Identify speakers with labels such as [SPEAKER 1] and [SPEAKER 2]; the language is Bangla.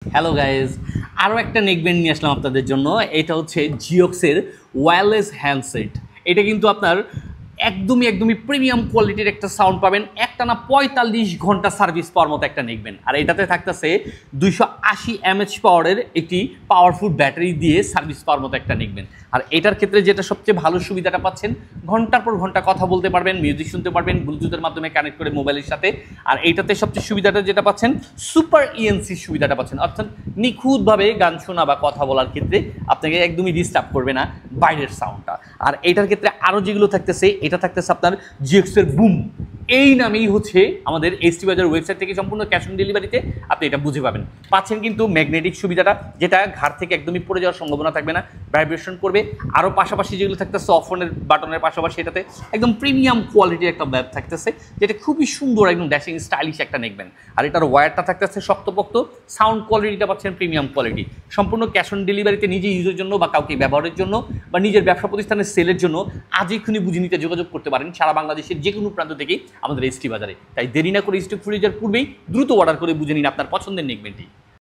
[SPEAKER 1] হ্যালো গাইজ, আরও একটা নেকব্যান্ড নিয়ে আসলাম আপনাদের জন্য। এটা হচ্ছে জিওক্সের ওয়্যারলেস হ্যান্ডসেট। এটা কিন্তু আপনার একদমই প্রিমিয়াম কোয়ালিটির একটা সাউন্ড পাবেন, একটানা 45 ঘন্টা সার্ভিস পাওয়ার মতো একটা নেকব্যান্ড। আর এটাতে থাকতেছে 280 mAh পাওয়ারের একটি পাওয়ারফুল ব্যাটারি দিয়ে সার্ভিস পাওয়ার মতো একটা নেকব্যান্ড। আর এটার ক্ষেত্রে যেটা সবচেয়ে ভালো সুবিধাটা পাচ্ছেন, ঘন্টার পর ঘন্টা কথা বলতে পারবেন, মিউজিক শুনতে পারবেন ব্লুটুথের মাধ্যমে কানেক্ট করে মোবাইলের সাথে। আর এইটাতে সবচেয়ে সুবিধাটা যেটা পাচ্ছেন, সুপার ইএনসি সুবিধাটা পাচ্ছেন, অর্থাৎ নিখুঁতভাবে গান শোনা বা কথা বলার ক্ষেত্রে আপনাকে একদমই ডিস্টার্ব করবে না বাইরের সাউন্ডটা। আর এটার ক্ষেত্রে আরও যেগুলো থাকতেছে, এটা থাকতেছে আপনার জিওক্সের বুম, এই নামেই হচ্ছে আমাদের এসটি বাজার ওয়েবসাইট থেকে সম্পূর্ণ ক্যাশ অন ডেলিভারিতে আপনি এটা বুঝে পাবেন। পাচ্ছেন কিন্তু ম্যাগনেটিক সুবিধাটা, যেটা ঘাট থেকে একদমই পড়ে যাওয়ার সম্ভাবনা থাকবে না, ভাইব্রেশন করবে। আরও পাশাপাশি যেগুলো থাকতেছে অফনের বাটনের পাশাপাশি এটাতে একদম প্রিমিয়াম কোয়ালিটির একটা ব্যাগ থাকতেছে, যেটা খুবই সুন্দর, একদম ড্যাশিং স্টাইলিশ একটা নেকবেন। আর এটার ওয়্যারটা থাকতেছে শক্তপোক্ত, সাউন্ড কোয়ালিটিটা পাচ্ছেন প্রিমিয়াম কোয়ালিটি। সম্পূর্ণ ক্যাশ অন ডেলিভারিতে নিজে ইউজের জন্য বা কাউকে ব্যবহারের জন্য বা নিজের ব্যবসা প্রতিষ্ঠানের সেলের জন্য আজ এক্ষুনি বুঝে নিতে যোগাযোগ করতে পারেন সারা বাংলাদেশের যে কোনো প্রান্ত থেকেই আমাদের এসটি বাজারে। তাই দেরি না করে স্টক ফুরিজের পূর্বেই দ্রুত অর্ডার করে বুঝে নিন আপনার পছন্দের নেকবেনটি।